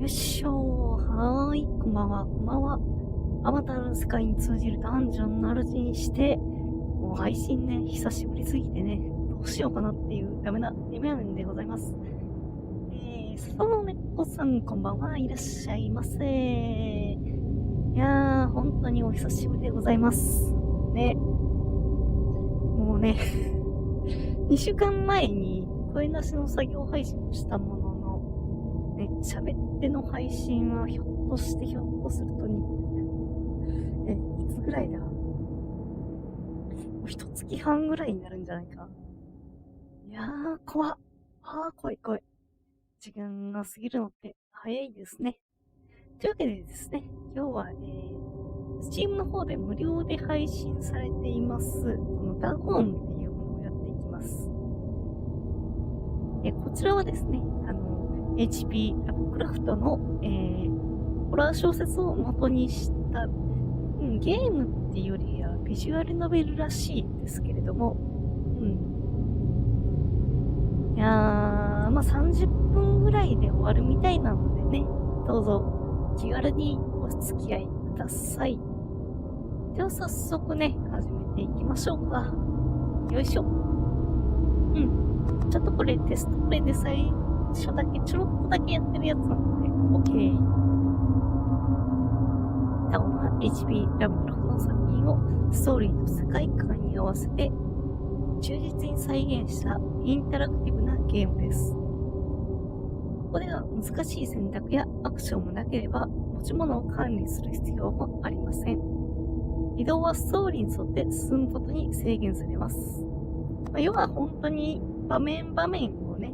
よっしょー。はーい。こんばんは。こんばんは。あまたの世界に通じるダンジョンの主にして、もう配信ね、久しぶりすぎてね、どうしようかなっていうダメな夢やねんでございます。その猫さん、こんばんは。いらっしゃいませ。いやー、本当にお久しぶりでございます。ね。もうね、2週間前に声なしの作業配信をしたものの、ね、喋っての配信はひょっとするとに、いつぐらいだ？もう1月半ぐらいになるんじゃないか。いやー、怖い。時間が過ぎるのって早いですね。というわけでですね、今日は、Steam の方で無料で配信されています、このダゴンっていうものをやっていきます。こちらはですね、H.P. ラブクラフトの、ホラー小説を元にした、ゲームっていうよりはビジュアルノベルらしいんですけれども、いやー、まあ、30分ぐらいで終わるみたいなのでね、どうぞ気軽にお付き合いください。では早速ね、始めていきましょうか。よいしょ。ちょっとこれテストプレイで最初だけちょろっとだけやってるやつなので、OK。ダゴンは H.P. ラブクラフトの作品をストーリーと世界観に合わせて忠実に再現したインタラクティブなゲームです。ここでは難しい選択やアクションもなければ持ち物を管理する必要もありません。移動はストーリーに沿って進むことに制限されます。要は本当に場面をね、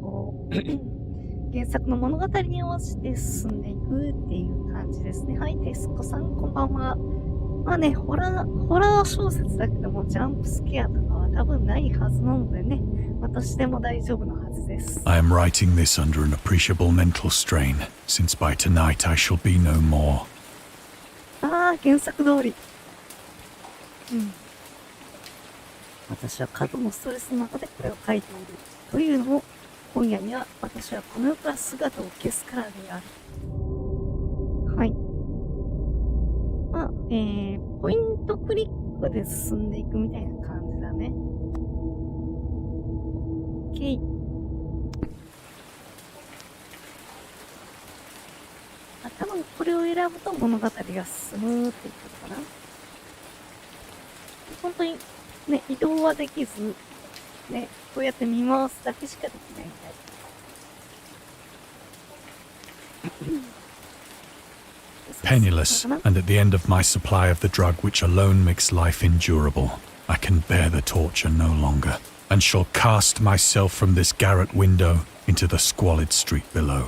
こう原作の物語に合わせて進んでいくっていう感じですね。はい、テスコさんこんばんは。まあね、ホラー小説だけどもジャンプスケアとかは多分ないはずなのでね、私でも大丈夫なはずです。I am writing this under an appreciable mental strain, since by tonight I shall be no more. 原作通り。私は過度のストレスの中でこれを書いている。というのも、今夜には私はこの世から姿を消すからである。はい。まあ、ポイントクリックで進んでいくみたいな感じだね。OK。多分これを選ぶと物語が進むっていうことかな。本当にね、移動はできず、ね、こうやって見回すだけしかできないみたい。Penniless, and at the end of my supply of the drug which alone makes life endurable, I can bear the torture no longer, and shall cast myself from this garret window into the squalid street below.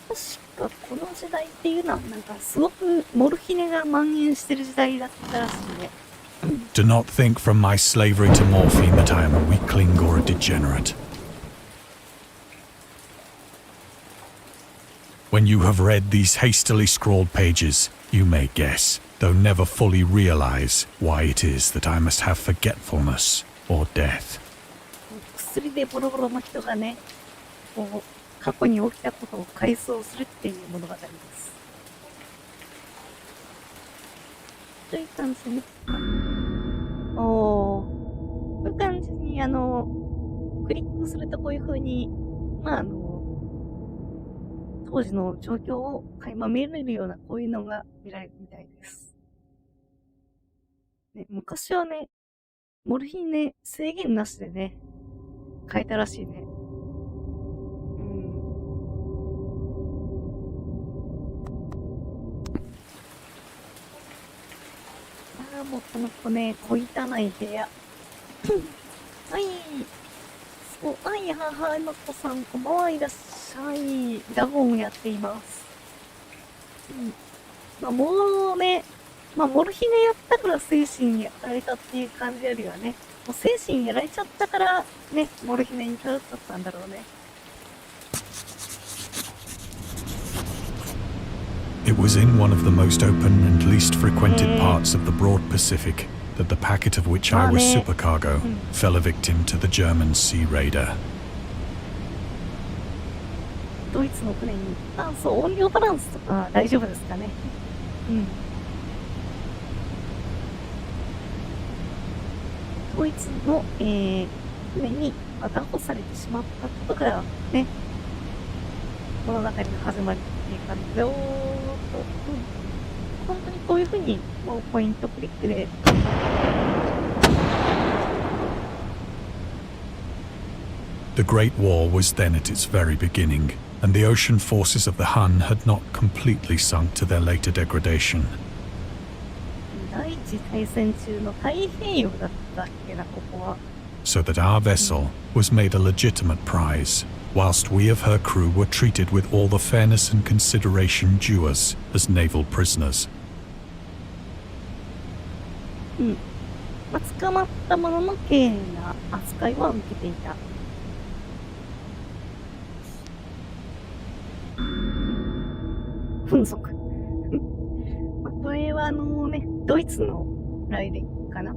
確かこの時代っていうのはなんかすごくモルヒネが蔓延してる時代だったらしいね。Do not think from my slavery to morphine that I am a weakling or a degenerate. When you have read these hastily scrawled pages, you may guess, though never fully realize, why it is that I must have forgetfulness or death. 薬でボロボロの人がね、こう過去に起きたことを回想するっていう物語です。という感じね。こういう感じにクリックするとこういう風に当時の状況を垣間見れるようなこういうのが見られるみたいです。ね、昔はね、モルヒネ制限なしでね、変えたらしいね。もうこの子ね、小汚い部屋。はい。の子さん、こんばんはいらっしゃい。ダゴンをやっています。もうね、モルヒネやったから精神やられたっていう感じよりはね、もう精神やられちゃったからね、モルヒネに頼っちゃったんだろうね。It was in one of the most open and least frequented parts of the broad Pacific that the packet of which I was supercargo fell a victim to the German sea raider. ドイツの船に、音量バランスとか大丈夫ですかね。ドイツの、船に拿捕されてしまったことからね、物語が始まるっていう感じで、本当にこういう風にもうポイントクリックで、The Great War was then at its very beginning, and the ocean forces of the Hun had not completely sunk to their later degradation. 第一次大戦中の太平洋だったっけな、ここは。So that our vessel was made a legitimate prize, whilst we of her crew were treated with all the fairness and consideration due us as naval prisoners. 捕まった者の丁寧な扱いは受けていた。噴足。これはドイツの来歴かな。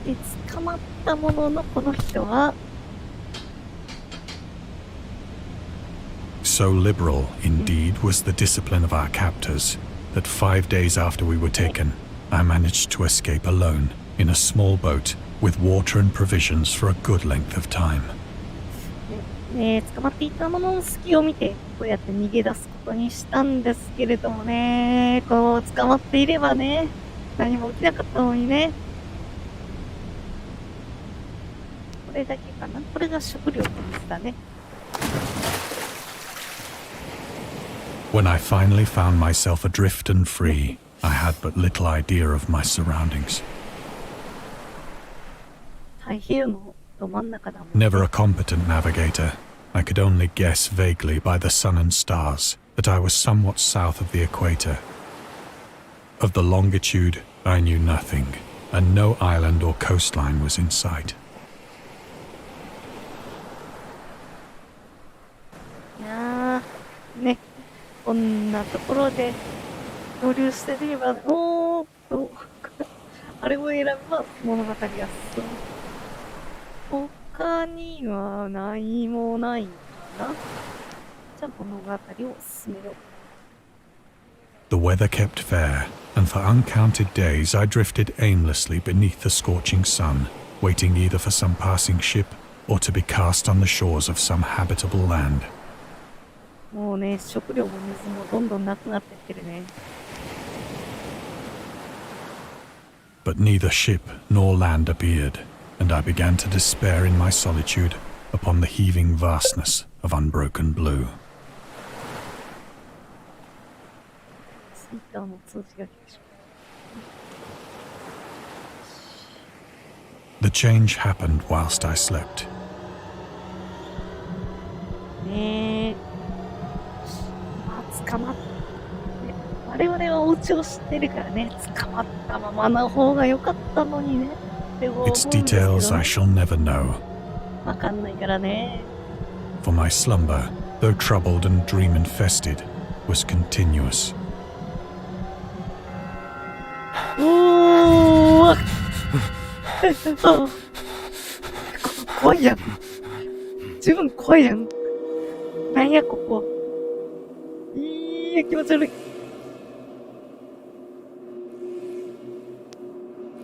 で、捕まったもののこの人は、So liberal, indeed, was the discipline of our captors, that 5 days after we were taken, I managed to escape alone in a small boat with water and provisions for a good length of time. 捕まっていたものの隙を見て、こうやって逃げ出すことにしたんですけれどもね、こう捕まっていればね、何も起きなかったのにね。これだけかな。これが食料の水だね。When I finally found myself adrift and free, I had but little idea of my surroundings. 太平洋のど真ん中だもん。Never a competent navigator, I could only guess vaguely by the sun and stars that I was somewhat south of the equator. Of the longitude, I knew nothing, and no island or coastline was in sight. いやー、ね。こんなところで漂流してれば、あれを選べば物語が進む。他には何もないかな。じゃあ物語を進めよう。The weather kept fair, and for uncounted days I drifted aimlessly beneath the scorching sun, waiting either for some passing ship or to be cast on the shores of some habitable land. もうね、食料も水もどんどんなくなってってるね。But neither ship nor land appeared, and I began to despair in my solitude upon the heaving vastness of unbroken blue. ツイッターの通知が来てしまう。 The change happened whilst I slept. ねえ。捕まって、我々はお家を知ってるからね、捕まったままの方が良かったのにね。Its details I shall never know. わかんないからね。For my slumber, though troubled and dream-infested, was continuous. 怖いやん。十分怖いやん。なんやここ。いや気持ち悪い。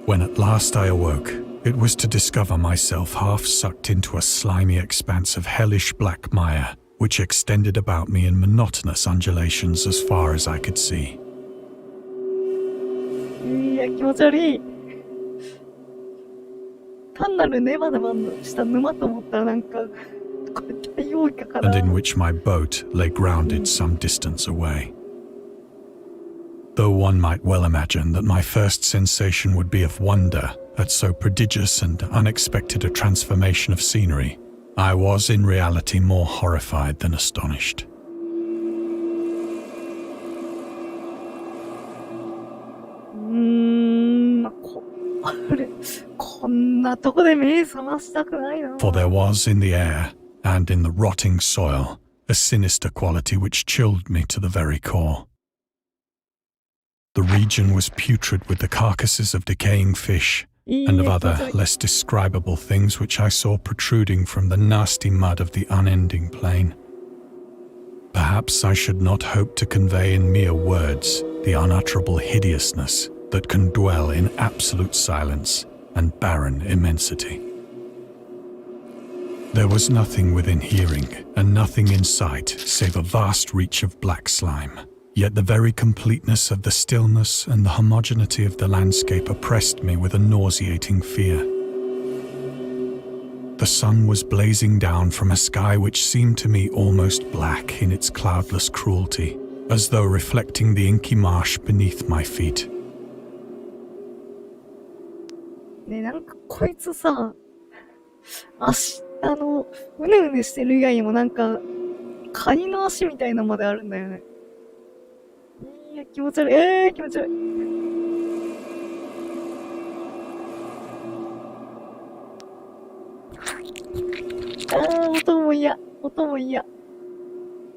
When at last I awoke, it was to discover myself half sucked into a slimy expanse of hellish black mire, which extended about me in monotonous undulations as far as I could see. いや気持ち悪い。単なるネバネバした沼と思ったらなんかこれ太陽かかな。 And in which my boat lay grounded some distance away. Though one might well imagine that my first sensation would be of wonder at so prodigious and unexpected a transformation of scenery, I was in reality more horrified than astonished. こんなとこで目覚ましたくないな。 For there was in the air, and in the rotting soil, a sinister quality which chilled me to the very core. The region was putrid with the carcasses of decaying fish and of other, less describable things which I saw protruding from the nasty mud of the unending plain. Perhaps I should not hope to convey in mere words the unutterable hideousness that can dwell in absolute silence and barren immensity. There was nothing within hearing and nothing in sight save a vast reach of black slime. Yet the very completeness of the stillness and the homogeneity of the landscape oppressed me with a nauseating fear. The sun was blazing down from a sky which seemed to me almost black in its cloudless cruelty, as though reflecting the inky marsh beneath my feet. ね、なんかこいつさ、うねうねしてる以外にもなんか、カニの足みたいなのまであるんだよね。いや、気持ち悪い。気持ち悪い。音も嫌。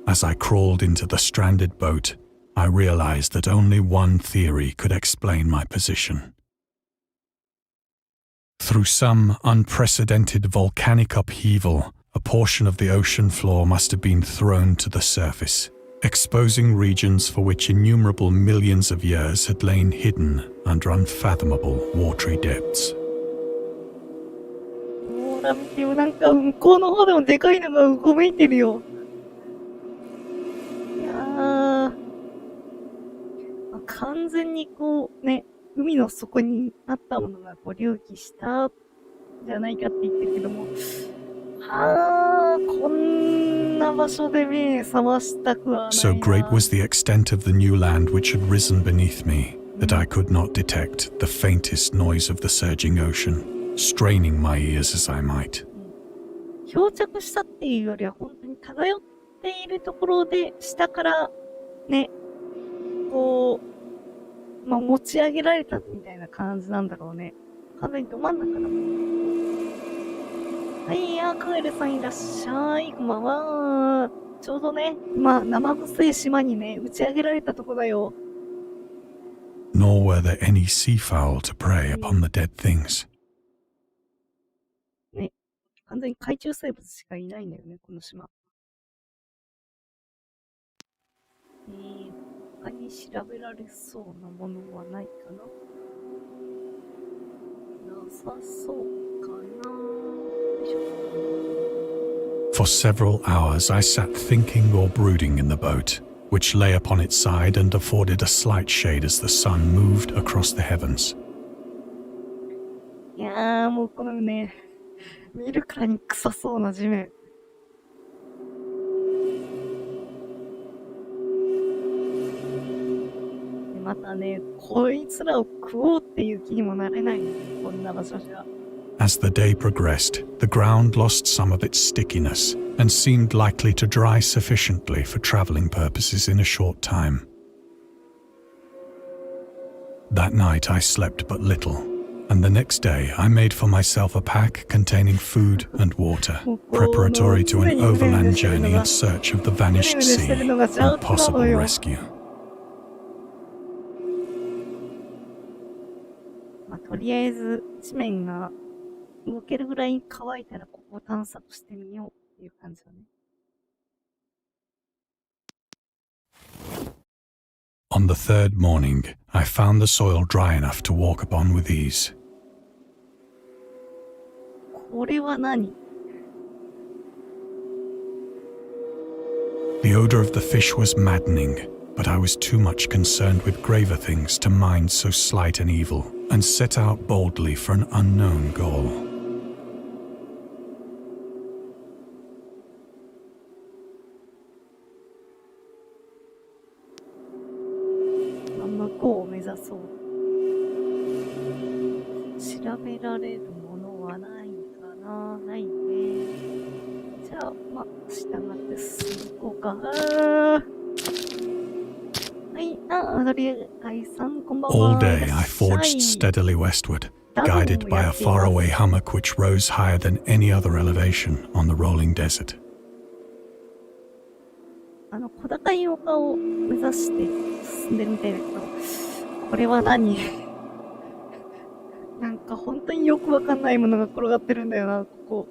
As I crawled into the stranded boat, I realized that only one theory could explain my position. Through some unprecedented volcanic upheaval, a portion of the ocean floor must have been thrown to the surface, exposing regions for which innumerable millions of years had lain hidden under unfathomable watery depths. ほら見てよ、なんか向こうの方でもでかいのがうごめいてるよ。いやー、完全にこうね、海の底にあったものがこう隆起したじゃないかって言ってるけども、こんな場所で目覚ましたくはないな。So great was the extent of the new land which had risen beneath me that I could not detect the faintest noise of the surging ocean, straining my ears as I might. 漂着したっていうよりは本当に漂っているところで下からね、こう、持ち上げられたみたいな感じなんだろうね。完全にど真ん中だもん。はい、カエルさんいらっしゃい。こんばんは。ちょうどね、生臭い島にね、打ち上げられたとこだよ。Nor were there any seafowl to prey upon the dead things. ね、完全に海中生物しかいないんだよね、この島。他に調べられそうなものはないかな？なさそうかな。For several hours I sat thinking or brooding in the boat, which lay upon its side and afforded a slight shade as the sun moved across the heavens. いやー、もうこのね、見るからに臭そうな地面。またね、こいつらを食おうっていう気にもなれないね、こんな場所じゃ。As the day progressed, the ground lost some of its stickiness and seemed likely to dry sufficiently for traveling purposes in a short time. That night I slept but little, and the next day I made for myself a pack containing food and water, preparatory to an overland journey in search of the vanished sea and possible rescue. とりあえず地面が動けるぐらい乾いたらここを探索してみようっていう感じだね。On the third morning, I found the soil dry enough to walk upon with ease. これは何？ The odor of the fish was maddening, but I was too much concerned with graver things to mind so slight an evil, and set out boldly for an unknown goal. 向こうを目指そう。調べられるものはないかな？ないね。じゃあ、従って進んでいこうか。All day I forged steadily westward, guided by a faraway hummock which rose higher than any other elevation on the rolling desert. 小高い丘を目指して進んでるみたいだけど、これは何なんか本当によくわかんないものが転がってるんだよな、ここ。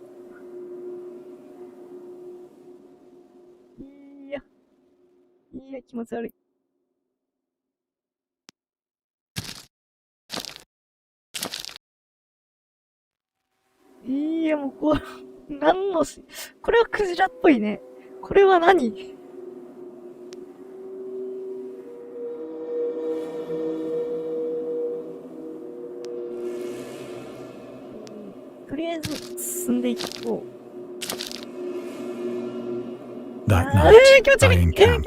いや、気持ち悪い。いや、もうこれ、これはクジラっぽいね。これは何とりあえず進んでいこう。That night, I encamped,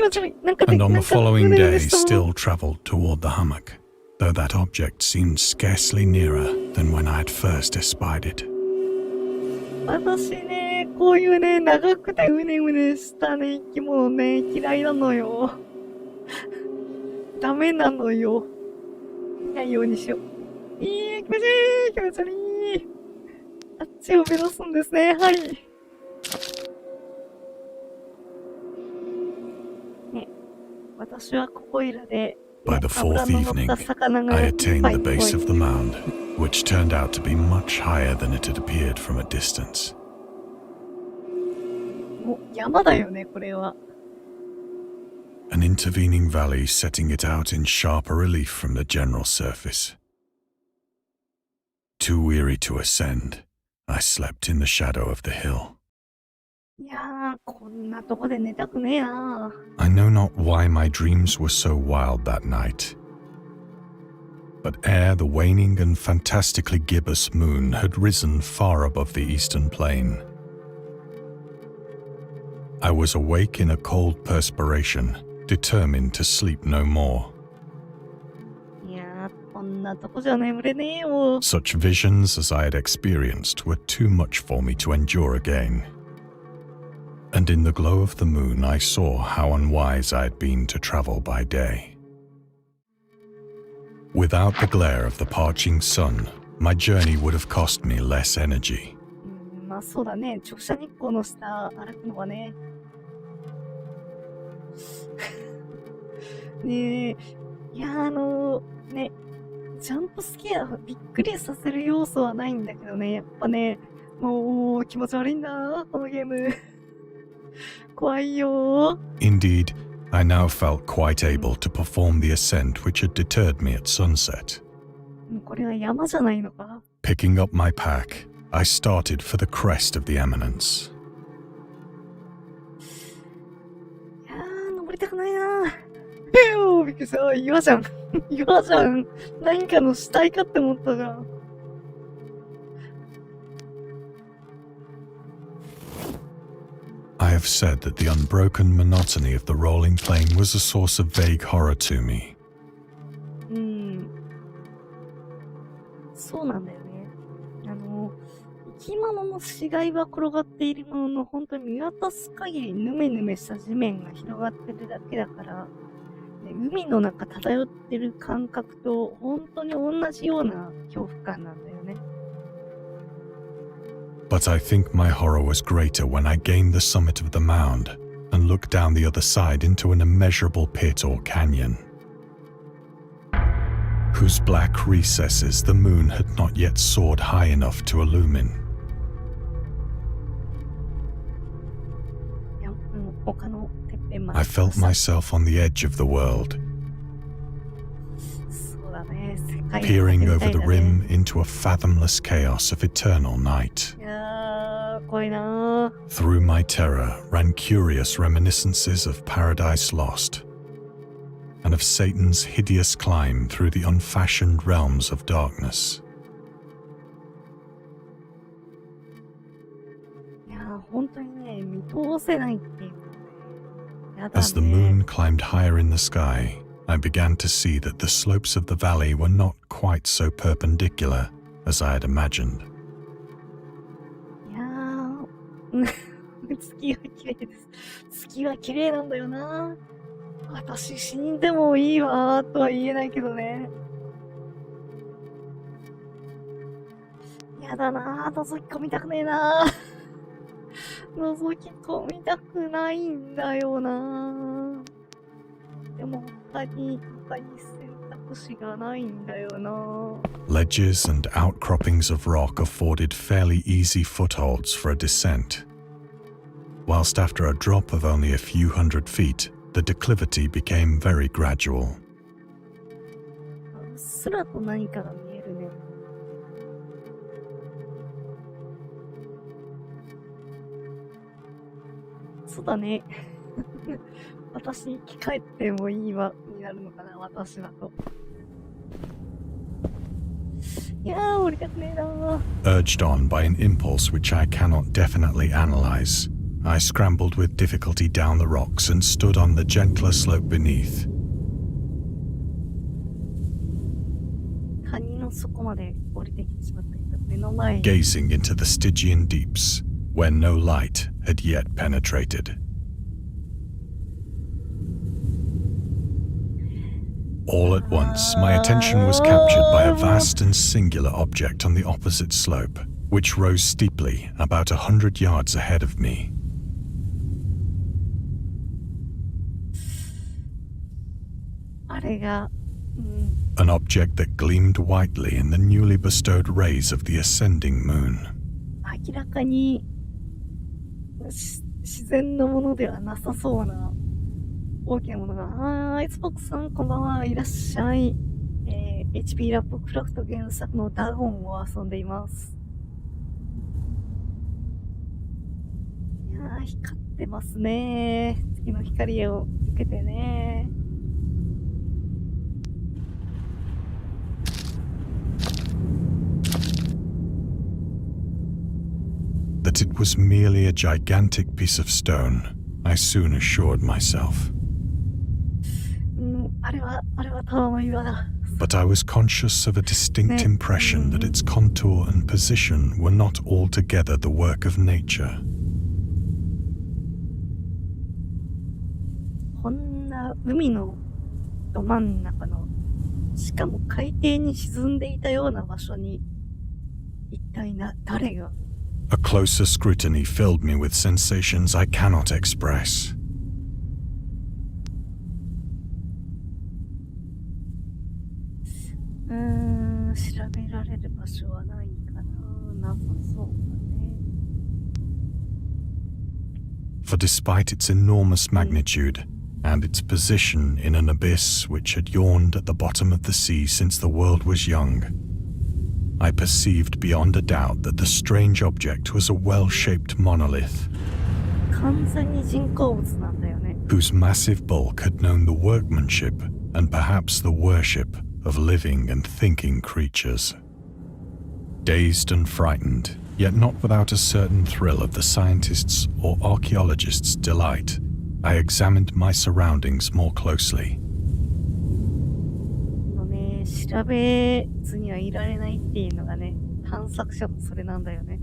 and on the following day still travelled toward the hummock, though that object seemed scarcely nearer than when I had first espied it. 私ね、こういうね、長くてうねうねしたね、生き物ね、嫌いなのよ。ダメなのよ。見ないようにしよう。気持ちいい気持ち悪い。あっちを目指すんですね、はい。ね、私はここいらで、By the fourth evening, I attained the base of the mound, which turned out to be much higher than it had appeared from a distance. もう山だよね、これは。An intervening valley setting it out in sharper relief from the general surface. Too weary to ascend, I slept in the shadow of the hill. いやー、こんなとこで寝たくねえな。I know not why my dreams were so wild that night. But ere the waning and fantastically gibbous moon had risen far above the eastern plain, I was awake in a cold perspiration, determined to sleep no more. いやー、こんなとこじゃ眠れねえよ。 Such visions as I had experienced were too much for me to endure again. And in the glow of the moon I saw how unwise I had been to travel by day. Without the glare of the parching sun, my journey would have cost me less energy. まあそうだね、直射日光の下歩くのはね。ねえ、いやね、ジャンプスケアびっくりさせる要素はないんだけどね、やっぱね、もう気持ち悪いんだ、このゲーム。怖いよ。 Indeed, I now felt quite able to perform the ascent which had deterred me at sunset. これは山じゃないのか。 Picking up my pack, I started for the crest of the eminence. いやー、登りたくないな。びっくりした。岩じゃん。岩じゃん。何かの死体かって思ったじゃん。I have said that the unbroken monotony of the rolling plain was a source of vague horror to me. そうなんだよね。生き物の死骸は転がっているものの、本当に見渡す限りヌメヌメした地面が広がってるだけだから、海の中漂ってる感覚と本当に同じような恐怖感なんだよね。But I think my horror was greater when I gained the summit of the mound and looked down the other side into an immeasurable pit or canyon, whose black recesses the moon had not yet soared high enough to illumine. いや、丘のてっぺんまで I felt myself on the edge of the world, そうだね、世界 peering の over 果て the みたいだね。 rim into a fathomless chaos of eternal night. いやー、怖いなー。 Through my terror ran curious reminiscences of Paradise Lost, and of Satan's hideous climb through the unfashioned realms of darkness. いやー、本当にね、見通せないっていう。やだね。 As the moon climbed higher in the sky, I began to see that the slopes of the valley were not quite so perpendicular as I had imagined. いやー、月は綺麗です。月は綺麗なんだよな。私死んでもいいわーとは言えないけどね。やだなー、覗き込みたくねえなー。覗き込みたくないんだよな。でも他に選択肢がないんだよな。Ledges and outcroppings of rock afforded fairly easy footholds for a descent. Whilst after a drop of only a few hundred feet, the declivity became very gradual. うっすらと何かが見えるね。そうだね。私生き返ってもいいわになるのかな、私だと。いやー、降りたくねえなー。Urged on by an impulse which I cannot definitely analyze, I scrambled with difficulty down the rocks and stood on the gentler slope beneath. 谷の底まで降りてきてしまったけど、目の前に。Gazing into the Stygian deeps, where no light had yet penetrated. All at once, my attention was captured by a vast and singular object on the opposite slope, which rose steeply about 100 yards ahead of me. あれが、An object that gleamed whitely in the newly bestowed rays of the ascending moon. 明らかに自然のものではなさそうな大きなものが。アイスボックスさん、こんばんは。いらっしゃい。H.P. ラブクラフト原作のダゴンを遊んでいます。いやー、光ってますね。月の光を受けてね。That it was merely a gigantic piece of stone, I soon assured myself. あれはただの岩だ。But I was conscious of a distinct impression that its contour and position were not altogether the work of nature. こんな海のど真ん中の、しかも海底に沈んでいたような場所に、一体誰が。A closer scrutiny filled me with sensations I cannot express. 調べられる場所はないかな。なさそうだね。For despite its enormous magnitude and its position in an abyss which had yawned at the bottom of the sea since the world was young, I perceived beyond a doubt that the strange object was a well-shaped monolith, 完全に人工物なんだよね。 whose massive bulk had known the workmanship and perhaps the worship of living and thinking creatures. Dazed and frightened, yet not without a certain thrill of the scientist's or archaeologist's delight, I examined my surroundings more closely. 調べずにはいられないっていうのがね、探索者のそれなんだよね。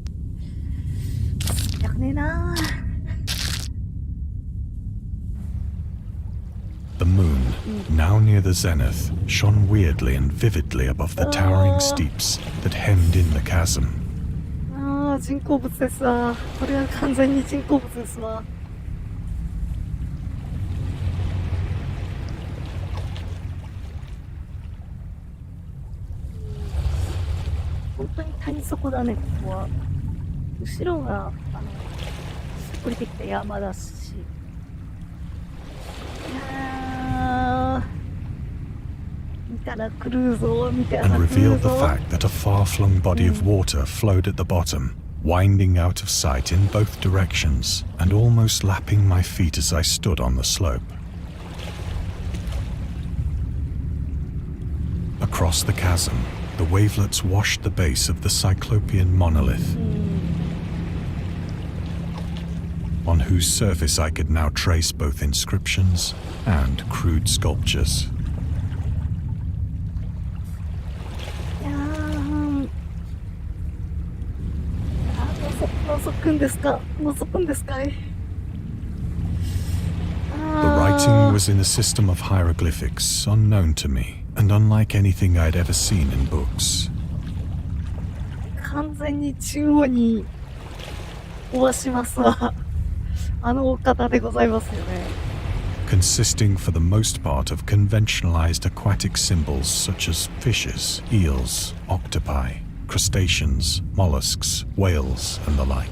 やくねえなー。The moon, now near the zenith, shone weirdly and vividly above the towering steeps that hemmed in the chasm. 人工物ですわ。これは完全に人工物ですわ。本当に谷底だね、ここは。後ろが、降りてきた山だし。見たら来るぞ、見たら来 And る revealed the ぞ。 fact that a far-flung body of water flowed at the bottom, winding out of sight in both directions and almost lapping my feet as I stood on the slope. Across the chasm, the wavelets washed the base of the cyclopean monolith, on whose surface I could now trace both inscriptions and crude sculptures. 覗くんですか？覗くんですかい？ The writing was in a system of hieroglyphics unknown to me and unlike anything I'd ever seen in books. 完全に中央に壊しますわ。あのお方でございますよね。consisting for the most part of conventionalized aquatic symbols such as fishes, eels, octopi, crustaceans, mollusks, whales, and the like.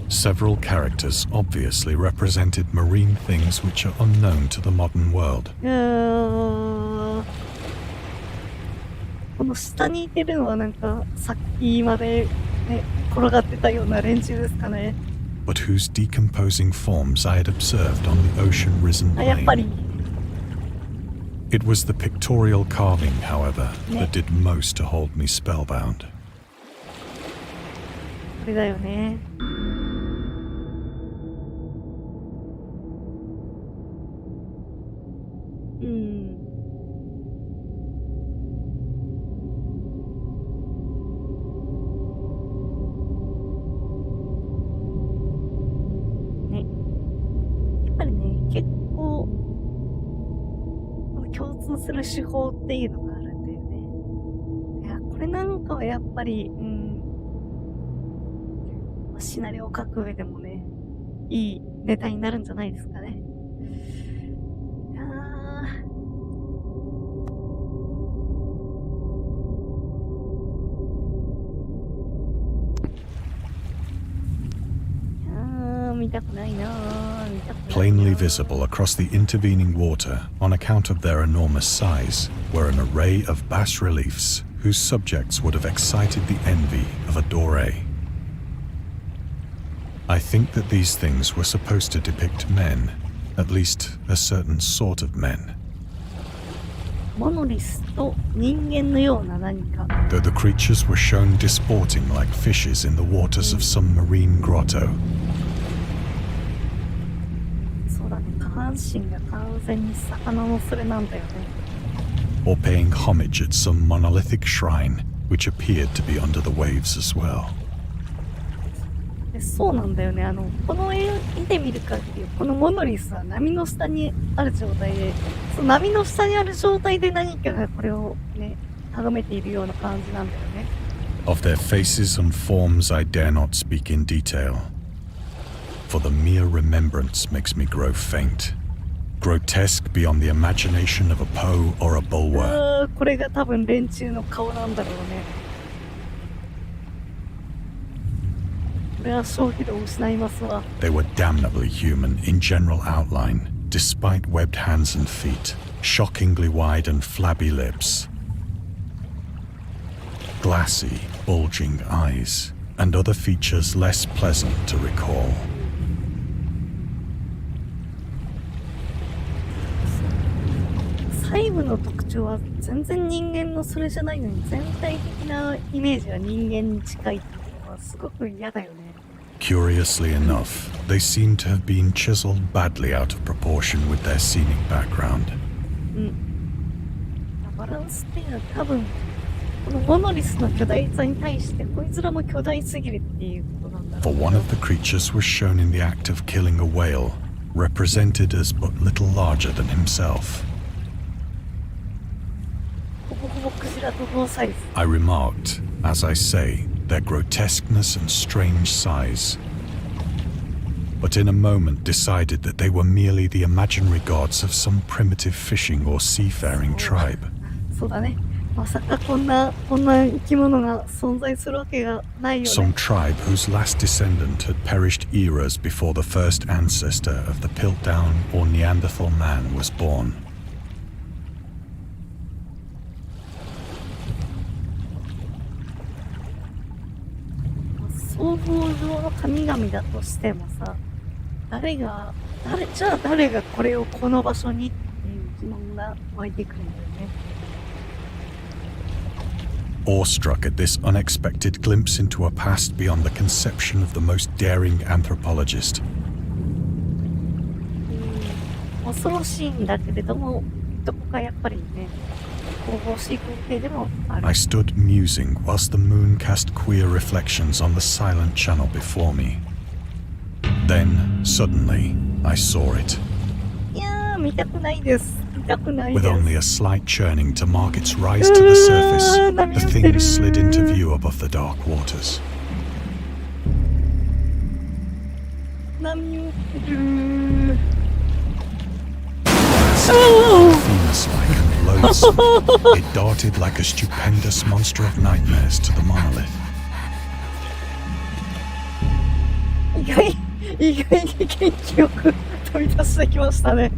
Several characters obviously represented marine things which are unknown to the modern world. この下にいてるのはなんかさっきまでね転がってたような連中ですかね。But whose decomposing forms I had observed on the ocean-risen やっぱり plain. It was the pictorial carving, however, that did most to hold me spellbound. これだよね。する手法っていうのがあるんだよね。いや、これなんかはやっぱり、シナリオを書く上でもね、いいネタになるんじゃないですかね。見たくないな。Plainly visible across the intervening water, on account of their enormous size, were an array of bas-reliefs whose subjects would have excited the envy of a doré. I think that these things were supposed to depict men, at least a certain sort of men. モノリスと人間のような何か。Though the creatures were shown disporting like fishes in the waters of some marine grotto. 下半身が完全に魚のそれなんだよね。Or paying homage at some monolithic shrine, which appeared to be under the waves as well. そうなんだよね。この絵で見る限り、このモノリスは波の下にある状態で、その波の下にある状態で何かがこれをね、眺めているような感じなんだよね。Of their faces and forms I dare not speak in detail, for the mere remembrance makes me grow faint. Grotesque beyond the imagination of a Poe or a Bulwer. これが多分連中の顔なんだろうね。これは消費度を失いますわ。They were damnably human in general outline, despite webbed hands and feet, shockingly wide and flabby lips, glassy, bulging eyes, and other features less pleasant to recall. 細部の特徴は全然人間のそれじゃないのに、全体的なイメージは人間に近いっていうのはすごく嫌だよね。Curiously enough, they seem to have been chiseled badly out of proportion with their scenic background. バランスっていうのは多分このモノリスの巨大さに対してこいつらも巨大すぎるっていうことなんだろう。 For one of the creatures was shown in the act of killing a whale, represented as but little larger than himself. I remarked, as I say, their grotesqueness and strange size, but in a moment decided that they were merely the imaginary gods of some primitive fishing or seafaring tribe. そうだね。まさかこんな生き物が存在するわけがないよね。 Some tribe whose last descendant had perished eras before the first ancestor of the Piltdown or Neanderthal man was born. 想像上の神々だとしてもさ、誰がこれをこの場所にっていう疑問が湧いてくるんだよね。Awestruck at this unexpected glimpse into a past beyond the conception of the most daring anthropologist. 恐ろしいんだけれども、どこかやっぱりね、神々しい光景でもある。 I stood musing whilst the moon cast queer reflections on the silent channel before me. Then, suddenly, I saw it. いやー、見たくないです。見たくない With です。 only a slight churning to mark its rise to the surface, the thing slid into view above the dark waters. るー。Venus-like and loathsome, it darted like a stupendous monster of nightmares to the monolith. 意外に元気よく飛び出してきましたね。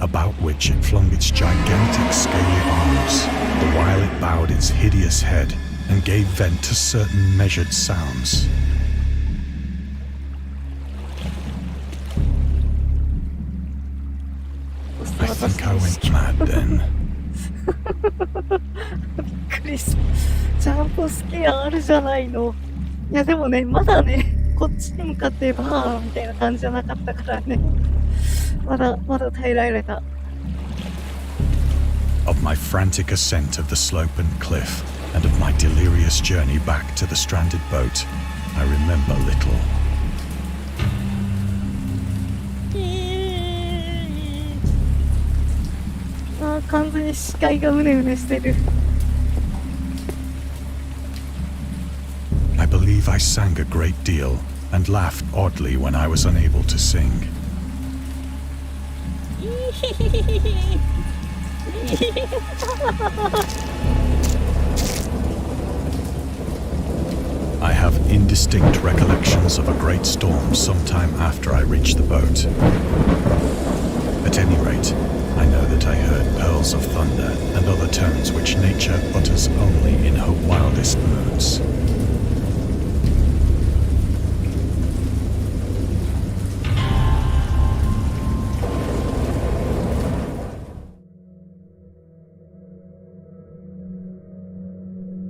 About which it flung its gigantic scaly arms, the while it bowed its hideous head and gave vent to certain measured sounds. I think I went mad then. びっくりした。ジャンプスケアあるじゃないの。いやでもね、まだね、こっちに向かってバーンみたいな感じじゃなかったからね。まだ耐えられた。Of my frantic ascent of the slope and cliff, and of my delirious journey back to the stranded boat, I remember little. 完全に視界がうねうねしてる。I believe I sang a great deal and laughed oddly when I was unable to sing. I have indistinct recollections of a great storm sometime after I reached the boat. At any rate, I know that I heard pearls of thunder and other tones which nature utters only in her wildest moods.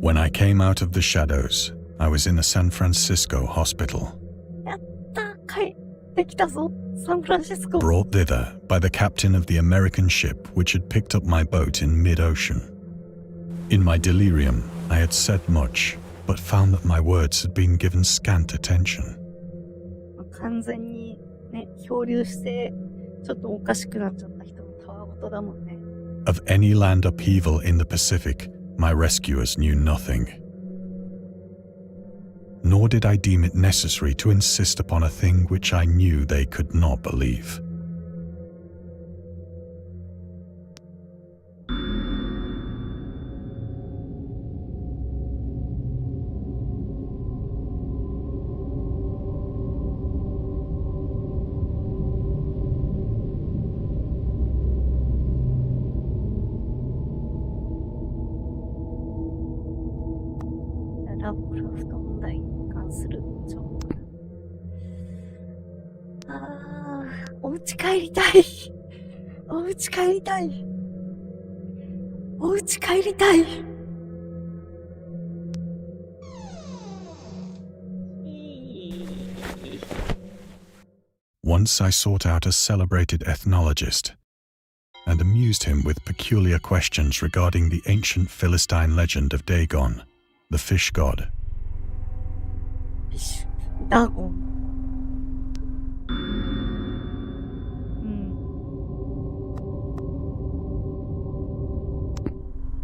When I came out of the shadows, I was in a San Francisco hospital. やった帰ってきたぞ、サンフランシスコ。 Brought thither by the captain of the American ship which had picked up my boat in mid-ocean. In my delirium, I had said much, but found that my words had been given scant attention. 完全にね、漂流してちょっとおかしくなっちゃった人のたわごとだもんね。Of any land upheaval in the Pacific, my rescuers knew nothing. Nor did I deem it necessary to insist upon a thing which I knew they could not believe.ラブクラフト問題に関する情報。お家帰りたい。お家帰りたい。お家帰りたい。Once I sought out a celebrated ethnologist and amused him with peculiar questions regarding the ancient Philistine legend of Dagon, the fish god. ダゴン。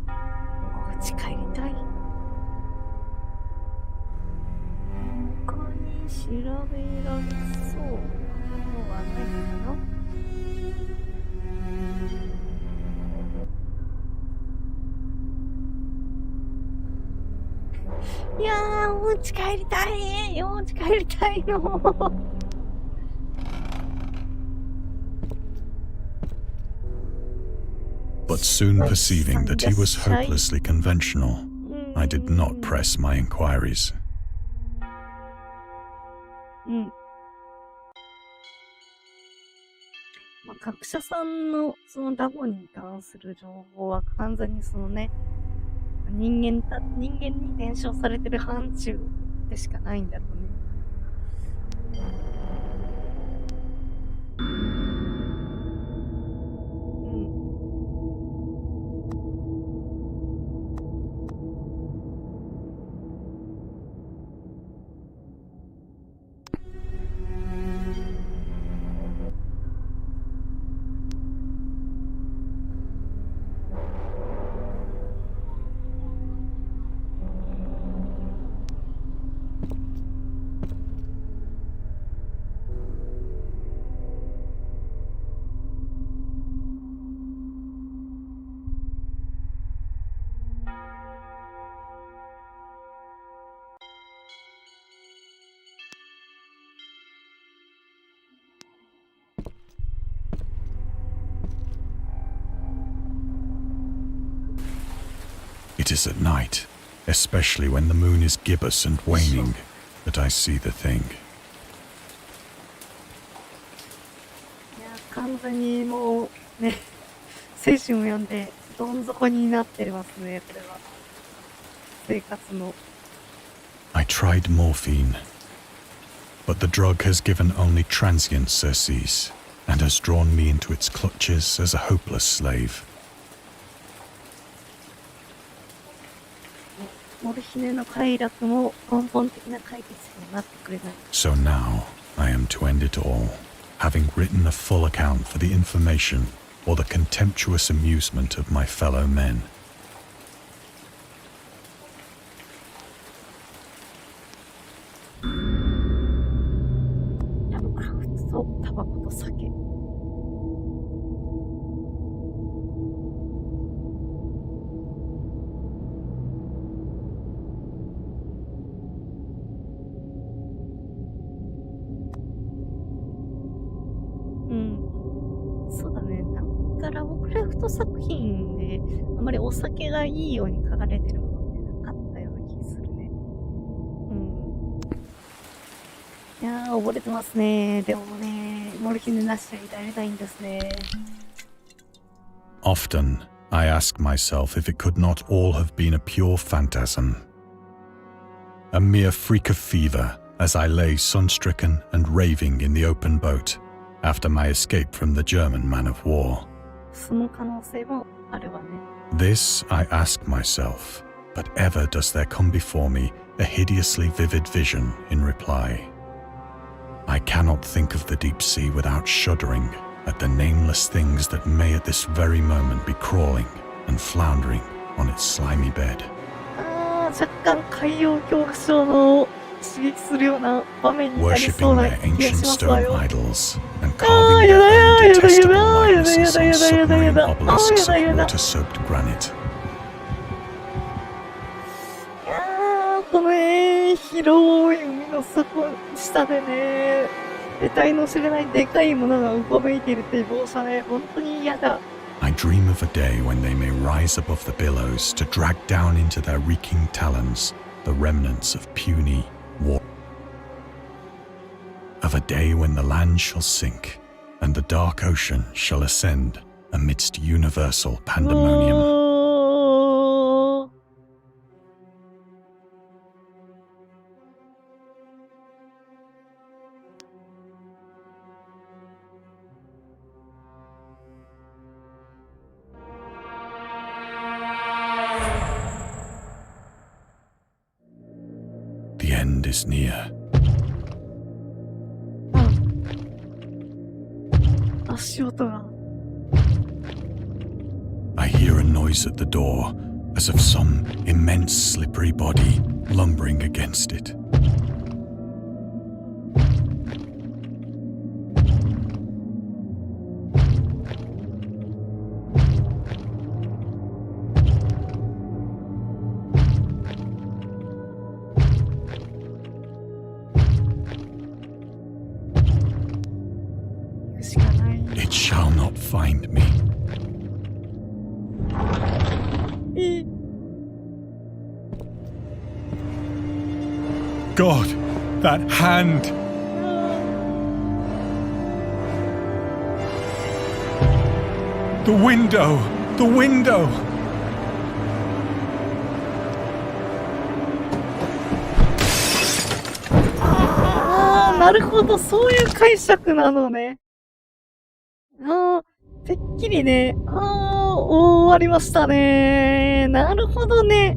お家帰りたい。他に調べられそうなのはないかな。いやー、お家帰りたい。お家帰りたいの。But soon perceiving that he was hopelessly conventional, I did not press my inquiries. 学者さんのそのダゴに関する情報は完全にそのね、人間に伝承されてる範疇でしかないんだろうね。It is at night, especially when the moon is gibbous and waning, that I see the thing. いや、完全にもうね、精神を病んでどん底になってますね、これは。生活の。I tried morphine, but the drug has given only transient surcease and has drawn me into its clutches as a hopeless slave. モルヒネの快楽も根本的な解決になってくれない。So now I am to end it all, having written a full account for the information or the contemptuous amusement of my fellow men. ラブクラフトとタバコと酒。そうだね。なんかラブクラフト作品であまりお酒がいいように書かれてるものってなかったような気するね。いやー、溺れてますね。でもね、モルヒネなしでいられないんですね。Often I ask myself if it could not all have been a pure phantasm, a mere freak of fever as I lay sun-stricken and raving in the open boat after my escape from the German man of war. その可能性もあるわね。This I ask myself, but ever does there come before me a hideously vivid vision in reply. I cannot think of the deep sea without shuddering at the nameless things that may at this very moment be crawling and floundering on its slimy bed. 若干海洋恐怖症の刺激するような場面になりそう Worshipping な their 気が ancient しますわ stone よ。idols and carving their own detestable likenesses on submarine obelisks of water-soaked granite. いやー、このね、広い海の底下でね、得体の知れないでかいものがうごめいているっていう描写ね、本当に嫌だ。I dream of a day when they may rise above the billows to drag down into their reeking talons the remnants of puny war. Of a day when the land shall sink and the dark ocean shall ascend amidst universal pandemonium. The end is near. 足音が。I hear a noise at the door, as of some immense slippery body lumbering against it. It shall not find me. God, that hand! The window! The window! ああ、なるほど、そういう解釈なのね。ああ、てっきりね、終わりましたね。なるほどね。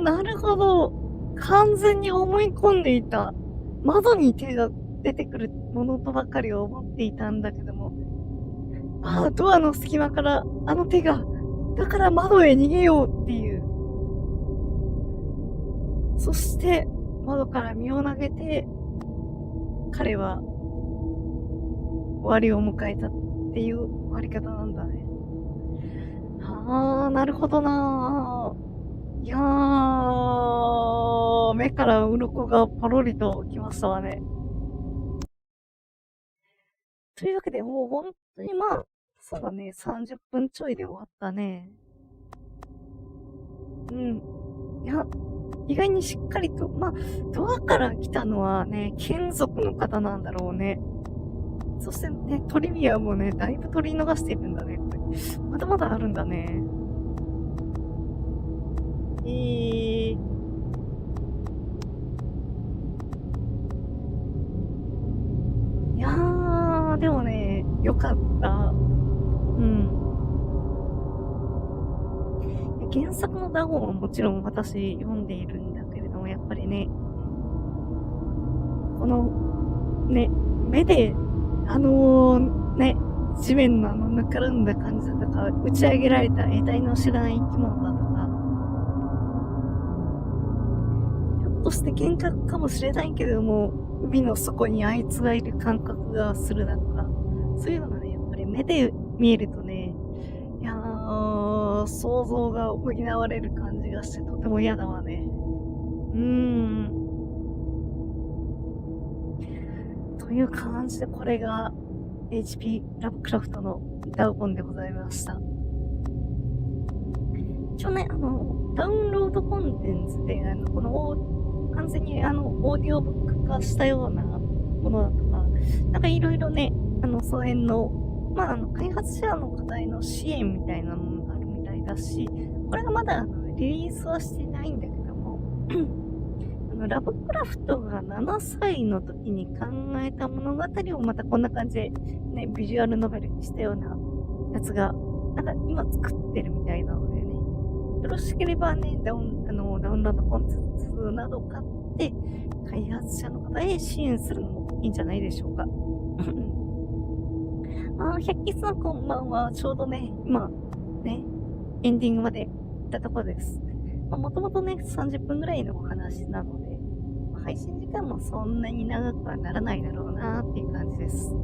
なるほど。完全に思い込んでいた。窓に手が出てくるものとばかりを思っていたんだけども。ドアの隙間からあの手が、だから窓へ逃げようっていう。そして、窓から身を投げて、彼は、終わりを迎えたっていう終わり方なんだね。なるほどなぁ。いやー、目から鱗がポロリときましたわね。というわけで、もう本当にそうだね、30分ちょいで終わったね。いや、意外にしっかりと、ドアから来たのはね、眷属の方なんだろうね。そしてね、トリビアもね、だいぶ取り逃しているんだね、これ。まだまだあるんだね。いやー、でもね、よかった。原作のダゴンはもちろん私読んでいるんだけれども、やっぱりね、この、ね、目で、地面のぬかるんだ感じだとか、打ち上げられた得体の知らない生き物だとか、ひょっとして幻覚かもしれないけれども、海の底にあいつがいる感覚がするだとか、そういうのがね、やっぱり目で見えるとね、いやー、想像が補われる感じがしてとても嫌だわね。という感じで、これが H.P. ラブクラフトのダゴンでございました。一応ね、ダウンロードコンテンツで、完全にオーディオブック化したようなものだとか、なんかいろいろね、その辺の、開発者の方への支援みたいなものがあるみたいだし、これがまだリリースはしてないんだけども、ラブクラフトが7歳の時に考えた物語をまたこんな感じで、ね、ビジュアルノベルにしたようなやつが、なんか今作ってるみたいなのでね、よろしければね、ダウンロードコンテンツなど買って、開発者の方へ支援するのもいいんじゃないでしょうか。百吉さんこんばんは。ちょうどね、今、ね、エンディングまで行ったところです。もともとね、30分ぐらいのお話なので、配信時間もそんなに長くはならないだろうなっていう感じです。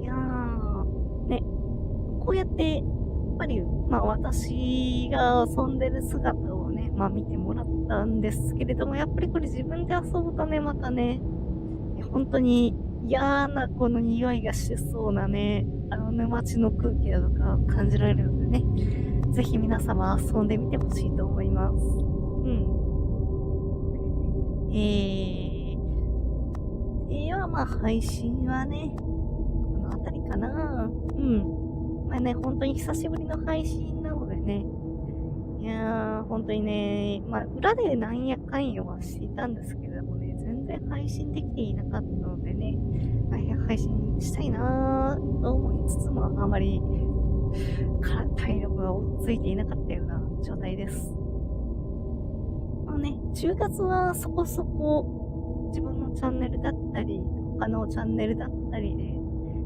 いやー、ね、こうやって、やっぱり、私が遊んでる姿をね、見てもらったんですけれども、やっぱりこれ自分で遊ぶとね、またね、本当に嫌なこの匂いがしそうなね、沼地の空気だとか感じられるのでね、ぜひ皆様遊んでみてほしいと思います。配信はね、このあたりかな。本当に久しぶりの配信なのでね、いやー、本当にね、裏でなんやかんやはしていたんですけれどもね、全然配信できていなかったのでね、配信したいなーと思いつつも、あまり体力が追いついていなかったような状態です。10月はそこそこ自分のチャンネルだったり、他のチャンネルだったりで、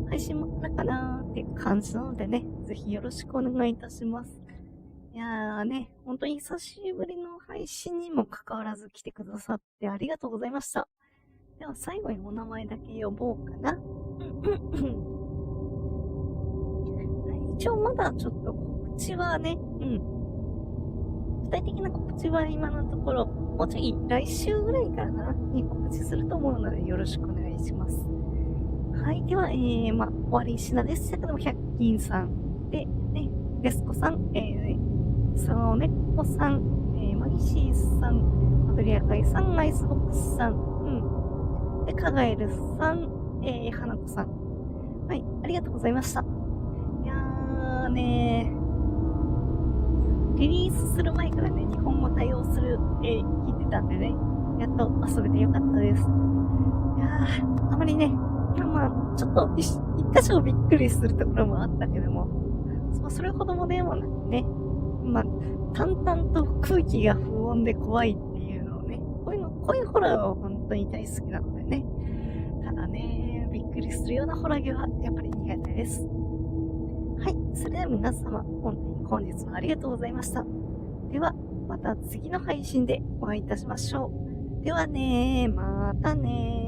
配信もあるかなーっていう感じなのでね、ぜひよろしくお願いいたします。いやーね、本当に久しぶりの配信にもかかわらず来てくださってありがとうございました。では最後にお名前だけ呼ぼうかな。一応まだちょっと告知はね、具体的な告知は今のところ、もうちょい来週ぐらいからかなに告知すると思うのでよろしくお願いします。はい、では、終わりしなです。けども、百均さんで、ね、デスコさん、そのねこさん、マギシーさん、アドリアカイさん、アイスボックスさん、で、カガエルさん、花子さん。はい、ありがとうございました。いやーねー、リリースする前からね、日本語対応するって聞いてたんでね、やっと遊べてよかったです。いやー、あまりね、ちょっと一箇所びっくりするところもあったけども、それほどもでもなくね、淡々と空気が不穏で怖いっていうのをね、こういうホラーは本当に大好きなのでね。ただね、びっくりするようなホラーゲーはやっぱり苦手です。はい、それでは皆様、本日はありがとうございました。では、また次の配信でお会いいたしましょう。ではね、またね。